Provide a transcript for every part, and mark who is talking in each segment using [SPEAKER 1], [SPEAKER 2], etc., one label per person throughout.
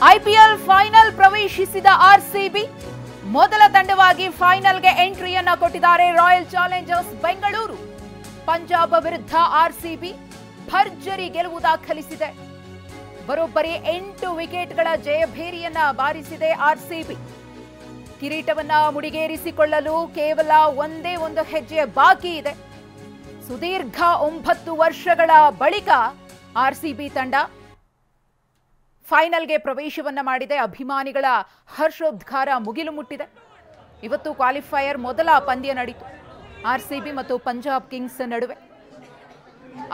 [SPEAKER 1] IPL final ಪ್ರವೇಶಿಸಿದ RCB ಮೊದಲ ತಂಡವಾಗಿ ಫೈನಲ್ಗೆ ಎಂಟ್ರಿಯನ್ನ ಕೊಟ್ಟಿದ್ದಾರೆ ರಾಯಲ್ ಚಾಲೆಂಜರ್ಸ್ ಬೆಂಗಳೂರು. ಪಂಜಾಬ್ ವಿರುದ್ಧ ಆರ್ಸಿಬಿ ಭರ್ಜರಿ ಗೆಲುವು ದಾಖಲಿಸಿದೆ. ಬರೋಬ್ಬರಿ 8 ವಿಕೆಟ್ಗಳ ಜಯಭೇರಿಯನ್ನ ಬಾರಿಸಿದೆ ಆರ್ಸಿಬಿ. ಕಿರೀಟವನ್ನ ಮುಡಿಗೇರಿಸಿಕೊಳ್ಳಲು ಕೇವಲ ಒಂದೇ ಒಂದು ಹೆಜ್ಜೆ ಬಾಕಿ ಇದೆ. ಸುದೀರ್ಘ 9 ವರ್ಷಗಳ ಬಳಿಕ ಆರ್ಸಿಬಿ ತಂಡ ಫೈನಲ್ಗೆ ಪ್ರವೇಶವನ್ನ ಮಾಡಿದೆ. ಅಭಿಮಾನಿಗಳ ಹರ್ಷೋದ್ಗಾರ ಮುಗಿಲು ಮುಟ್ಟಿದೆ. ಇವತ್ತು ಕ್ವಾಲಿಫೈಯರ್ ಮೊದಲ ಪಂದ್ಯ ನಡೆಯಿತು ಆರ್ಸಿಬಿ ಮತ್ತು ಪಂಜಾಬ್ ಕಿಂಗ್ಸ್ ನಡುವೆ.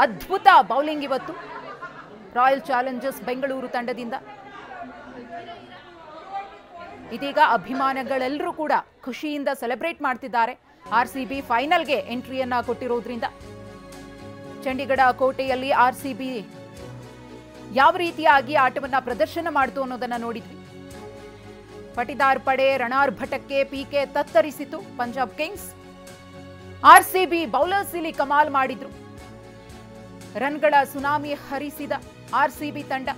[SPEAKER 1] ಅದ್ಭುತ ಬೌಲಿಂಗ್ ಇವತ್ತು ರಾಯಲ್ ಚಾಲೆಂಜರ್ಸ್ ಬೆಂಗಳೂರು ತಂಡದಿಂದ. ಇದೀಗ ಅಭಿಮಾನಿಗಳೆಲ್ಲರೂ ಕೂಡ ಖುಷಿಯಿಂದ ಸೆಲೆಬ್ರೇಟ್ ಮಾಡ್ತಿದ್ದಾರೆ ಆರ್ಸಿಬಿ ಫೈನಲ್ಗೆ ಎಂಟ್ರಿಯನ್ನ ಕೊಟ್ಟಿರೋದ್ರಿಂದ. ಚಂಡೀಗಢ ಕೋಟೆಯಲ್ಲಿ ಆರ್ಸಿಬಿ ಯಾವ ರೀತಿಯಾಗಿ ಆಟವನ್ನ ಪ್ರದರ್ಶನ ಮಾಡಿತು ಅನ್ನೋದನ್ನ ನೋಡಿದ್ವಿ. ಪಟಿದಾರ್ ಪಡೆ ರಣಾರ್ಭಟಕ್ಕೆ ಪಿಕೆ ತತ್ತರಿಸಿತು ಪಂಜಾಬ್ ಕಿಂಗ್ಸ್. ಆರ್ಸಿಬಿ ಬೌಲರ್ಸ್ ಇಲ್ಲಿ ಕಮಾಲ್ ಮಾಡಿದ್ರು. ರನ್ಗಳ ಸುನಾಮಿ ಹರಿಸಿದ ಆರ್ಸಿಬಿ ತಂಡ.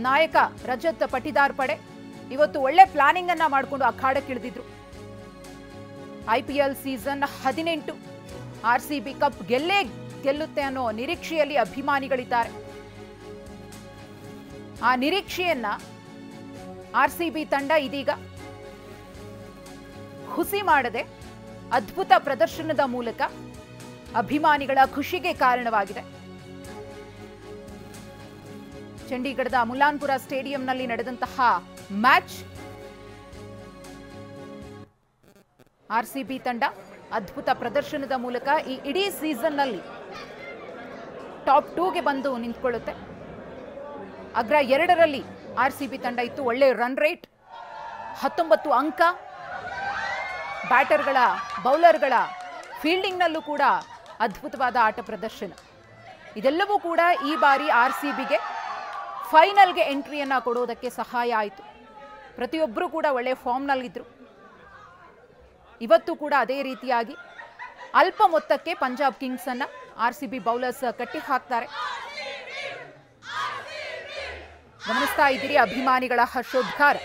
[SPEAKER 1] ನಾಯಕ ರಜತ್ ಪಟಿದಾರ್ ಪಡೆ ಇವತ್ತು ಒಳ್ಳೆ ಪ್ಲಾನಿಂಗ್ ಅನ್ನ ಮಾಡಿಕೊಂಡು ಅಖಾಡಕ್ಕಿಳಿದಿದ್ರು. ಐಪಿಎಲ್ ಸೀಸನ್ 18 ಆರ್ಸಿಬಿ ಕಪ್ ಗೆಲ್ಲುತ್ತೆ ಅನ್ನೋ ನಿರೀಕ್ಷೆಯಲ್ಲಿ ಅಭಿಮಾನಿಗಳಿದ್ದಾರೆ. ಆ ನಿರೀಕ್ಷೆಯನ್ನ ಆರ್ಸಿಬಿ ತಂಡ ಇದೀಗ ಹುಸಿ ಮಾಡದೆ ಅದ್ಭುತ ಪ್ರದರ್ಶನದ ಮೂಲಕ ಅಭಿಮಾನಿಗಳ ಖುಷಿಗೆ ಕಾರಣವಾಗಿದೆ. ಚಂಡೀಗಢದ ಮುಲಾನ್ಪುರ ಸ್ಟೇಡಿಯಂನಲ್ಲಿ ನಡೆದಂತಹ ಮ್ಯಾಚ್ ಆರ್ಸಿಬಿ ತಂಡ ಅದ್ಭುತ ಪ್ರದರ್ಶನದ ಮೂಲಕ ಈ ಇಡೀ ಸೀಸನ್ನಲ್ಲಿ ಟಾಪ್ 2ಗೆ ಬಂದು ನಿಂತ್ಕೊಳ್ಳುತ್ತೆ. ಅಗ್ರ 2ರಲ್ಲಿ ಆರ್ಸಿಬಿ ತಂಡ ಇತ್ತು. ಒಳ್ಳೆ ರನ್ ರೇಟ್, 19 ಅಂಕ, ಬ್ಯಾಟರ್ಗಳ ಬೌಲರ್ಗಳ ಫೀಲ್ಡಿಂಗ್ನಲ್ಲೂ ಕೂಡ ಅದ್ಭುತವಾದ ಆಟ ಪ್ರದರ್ಶನ. ಇದೆಲ್ಲವೂ ಕೂಡ ಈ ಬಾರಿ ಆರ್ಸಿಬಿಗೆ ಫೈನಲ್ಗೆ ಎಂಟ್ರಿಯನ್ನ ಕೊಡೋದಕ್ಕೆ ಸಹಾಯ ಆಯಿತು. ಪ್ರತಿಯೊಬ್ಬರೂ ಕೂಡ ಒಳ್ಳೆ ಫಾರ್ಮ್ನಲ್ಲಿದ್ದರು. ಇವತ್ತು ಕೂಡ ಅದೇ ರೀತಿಯಾಗಿ ಅಲ್ಪ ಮೊತ್ತಕ್ಕೆ ಪಂಜಾಬ್ ಕಿಂಗ್ಸ್ ಅನ್ನ ಆರ್ಸಿಬಿ ಬೌಲರ್ಸ್ ಕಟ್ಟಿ ಹಾಕ್ತಾರೆ. ಗಮನಿಸ್ತಾ ಇದ್ದೀರಿ ಅಭಿಮಾನಿಗಳ ಹರ್ಷೋದ್ಗಾರ.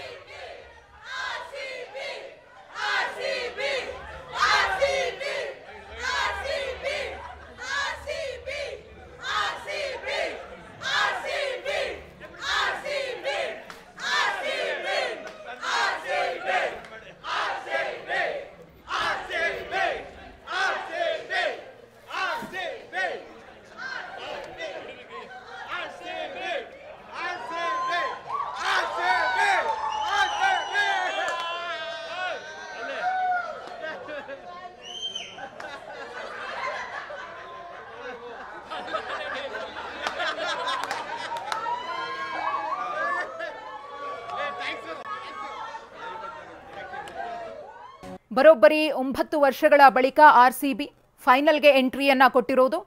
[SPEAKER 1] ಬರೋಬ್ಬರಿ 9 ವರ್ಷಗಳ ಬಳಿಕ ಆರ್ಸಿಬಿ ಫೈನಲ್ಗೆ ಎಂಟ್ರಿಯನ್ನ ಕೊಟ್ಟಿರೋದು.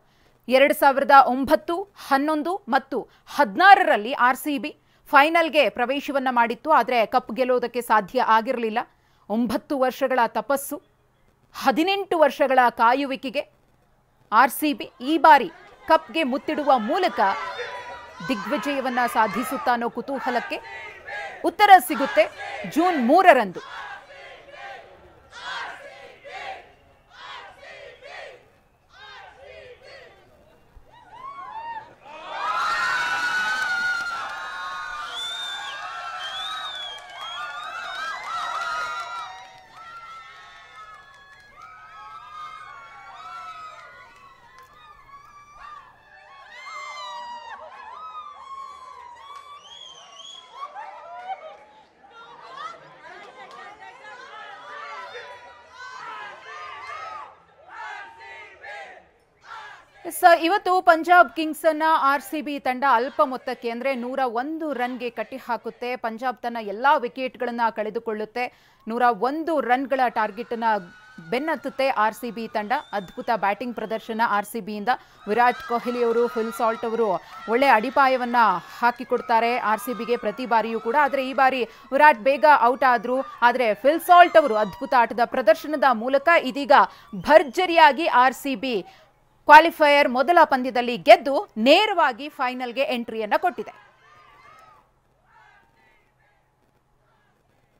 [SPEAKER 1] 2009, 11 ಮತ್ತು 16ರಲ್ಲಿ ಆರ್ಸಿಬಿ ಫೈನಲ್ಗೆ ಪ್ರವೇಶವನ್ನ ಮಾಡಿತ್ತು. ಆದರೆ ಕಪ್ ಗೆಲ್ಲೋದಕ್ಕೆ ಸಾಧ್ಯ ಆಗಿರಲಿಲ್ಲ. 9 ವರ್ಷಗಳ ತಪಸ್ಸು, 18 ವರ್ಷಗಳ ಕಾಯುವಿಕೆಗೆ ಆರ್ಸಿಬಿ ಈ ಬಾರಿ ಕಪ್ಗೆ ಮುತ್ತಿಡುವ ಮೂಲಕ ದಿಗ್ವಿಜಯವನ್ನ ಸಾಧಿಸುತ್ತಾ ಅನ್ನೋ ಕುತೂಹಲಕ್ಕೆ ಉತ್ತರ ಸಿಗುತ್ತೆ ಜೂನ್ 3ರಂದು. ಇವತ್ತು ಪಂಜಾಬ್ ಕಿಂಗ್ಸ್ ಅನ್ನ ಆರ್ಸಿಬಿ ತಂಡ ಅಲ್ಪ ಮೊತ್ತಕ್ಕೆ ಅಂದ್ರೆ 101 ರನ್ಗೆ ಕಟ್ಟಿ ಹಾಕುತ್ತೆ. ಪಂಜಾಬ್ ತನ್ನ ಎಲ್ಲಾ ವಿಕೆಟ್ಗಳನ್ನ ಕಳೆದುಕೊಳ್ಳುತ್ತೆ. 101 ರನ್ಗಳ ಟಾರ್ಗೆಟ್ ಅನ್ನ ಬೆನ್ನತ್ತುತ್ತೆ ಆರ್ಸಿಬಿ ತಂಡ. ಅದ್ಭುತ ಬ್ಯಾಟಿಂಗ್ ಪ್ರದರ್ಶನ ಆರ್ಸಿಬಿಯಿಂದ. ವಿರಾಟ್ ಕೊಹ್ಲಿ ಅವರು, ಫಿಲ್ ಸಾಲ್ಟ್ ಅವರು ಒಳ್ಳೆ ಅಡಿಪಾಯವನ್ನ ಹಾಕಿಕೊಡ್ತಾರೆ ಆರ್ಸಿಬಿಗೆ ಪ್ರತಿ ಬಾರಿಯೂ ಕೂಡ. ಆದರೆ ಈ ಬಾರಿ ವಿರಾಟ್ ಬೇಗ ಔಟ್ ಆದ್ರು. ಆದರೆ ಫಿಲ್ ಸಾಲ್ಟ್ ಅವರು ಅದ್ಭುತ ಆಟದ ಪ್ರದರ್ಶನದ ಮೂಲಕ ಇದೀಗ ಭರ್ಜರಿಯಾಗಿ ಆರ್ಸಿಬಿ ಕ್ವಾಲಿಫೈಯರ್ ಮೊದಲ ಪಂದ್ಯದಲ್ಲಿ ಗೆದ್ದು ನೇರವಾಗಿ ಫೈನಲ್ಗೆ ಎಂಟ್ರಿಯನ್ನ ಕೊಟ್ಟಿದೆ.